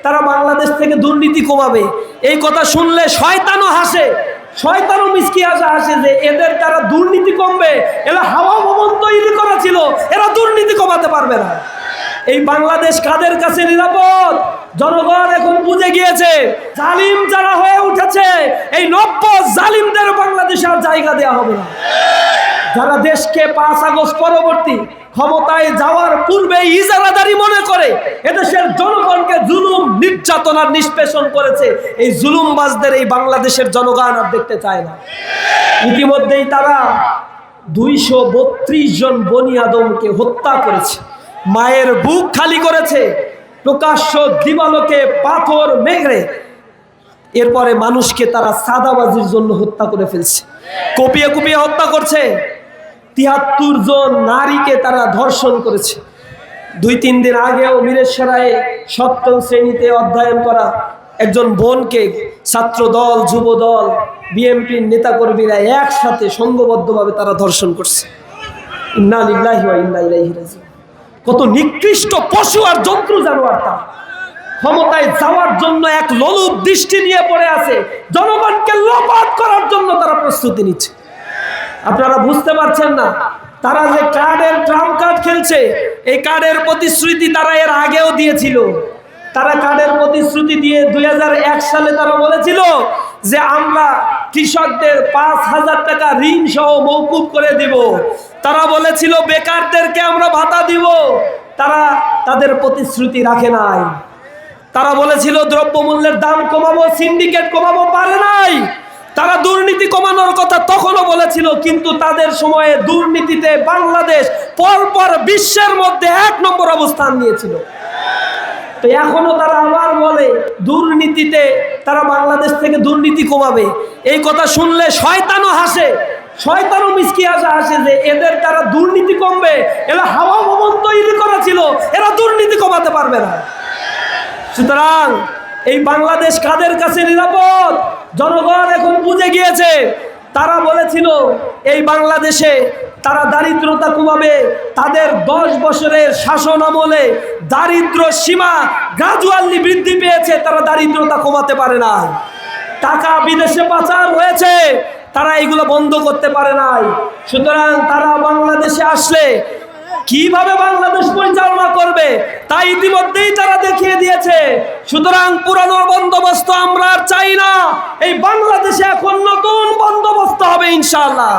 তারা বাংলাদেশ থেকে দুর্নীতি কমাবে। এই কথা শুনলে শয়তানও হাসে, শয়তানও মিসকি হাসে যে এদের দ্বারা দুর্নীতি কমবে, এরা হাওয়া ভবন তৈরি করা ছিল, এরা দুর্নীতি কমাতে পারবে না। এই বাংলাদেশ কাদের কাছে নিরাপদ? জনগণ এখন বুঝে গিয়েছে জালিম যারা হয়ে উঠেছে, এই নব্য জালিমদের বাংলাদেশে আর জায়গা দেওয়া হবে না। যারা দেশকে 5 আগস্ট পরবর্তী ক্ষমতায় যাওয়ার পূর্বে ইজারাদারি মনে করে এদেশের জনগণকে জুলুম নির্যাতনার নিষ্পেষণ করেছে, এই জুলুমবাজদের এই বাংলাদেশের জনগণ আর দেখতে চায় না। ইতিমধ্যেই তারা 232 জন বনি আদমকে হত্যা করেছে, মায়ের বুক খালি করেছে, প্রকাশ্য দিবালোকে পাথর মেঘে এরপরে মানুষকে তারা সাদাবাজির জন্য হত্যা করে ফেলছে, কুপিয়ে কুপিয়ে হত্যা করছে। 73 জন নারীকে তারা ধর্ষণ করেছে। 2-3 দিন আগেও মিরেশ্বরায় 7ম শ্রেণীতে অধ্যয়ন করা একজন বোনকে ছাত্র দল, যুব দল, বিএনপির নেতাকর্মীরা একসাথে সংঘবদ্ধভাবে তারা ধর্ষণ করছে। ইন্না লিল্লাহি ওয়া ইন্না ইলাইহি রাজিউন। কত নিকৃষ্ট পশু আর জন্তু জানোয়ার তারা। ক্ষমতায় যাওয়ার জন্য এক লোলুপ দৃষ্টি নিয়ে পড়ে আছে, জনগণকে লোপাট করার জন্য তারা প্রস্তুতি নিচ্ছে। আপনারা বুঝতে পারছেন না, তারা যে কার্ডের ট্রাম্প কার্ড খেলছে, এই কার্ডের প্রতিশ্রুতি তারা এর আগেও দিয়েছিল। তারা কার্ডের প্রতিশ্রুতি দিয়ে 2001 সালে তারা বলেছিল যে আমরা কৃষকদের 5,000 টাকা ঋণ সহ মওকুফ করে দিব। তারা বলেছিল বেকারদেরকে আমরা ভাতা দিব। তারা তাদের প্রতিশ্রুতি রাখে নাই। তারা বলেছিল দ্রব্যমূল্যের দাম কমাবো, সিন্ডিকেট কমাবো, পারে নাই। তারা দুর্নীতি কমানোর কথা তখনও বলেছিল, কিন্তু তাদের সময়ে দুর্নীতিতে বাংলাদেশ পরপর বিশ্বের মধ্যে 1 নম্বর অবস্থান নিয়েছিল। তো এখনো তারা আবার বলে দুর্নীতিতে তারা বাংলাদেশ থেকে দুর্নীতি কমাবে। এই কথা শুনলে শয়তানও হাসে, শয়তানও মিসকি হাসে যে এদের দ্বারা দুর্নীতি কমবে, এরা হাওয়া ভবন তৈরি করা ছিল, এরা দুর্নীতি কমাতে পারবে না। সুতরাং এই বাংলাদেশ কাদের কাছে নিরাপদ? জনগণ এখন বুঝে গিয়েছে। তারা বলেছিল এই বাংলাদেশে তারা দারিদ্রতা কমাবে, তাদের 10 বছরের শাসন আমলে দারিদ্র সীমা গ্রাজুয়ালি বৃদ্ধি পেয়েছে, তারা দারিদ্রতা কমাতে পারে না। টাকা বিদেশে পাচার হয়েছে, তারা এগুলো বন্ধ করতে পারে নাই। সুতরাং তারা বাংলাদেশে আসলে কিভাবে বাংলাদেশ পরিচালনা করবে তা ইতিমধ্যেই তারা দেখিয়ে দিয়েছে। সুতরাং পুরানো বন্দোবস্ত আমরা আর চাই না। এই বাংলাদেশে এখন নতুন বন্দোবস্ত হবে ইনশাআল্লাহ।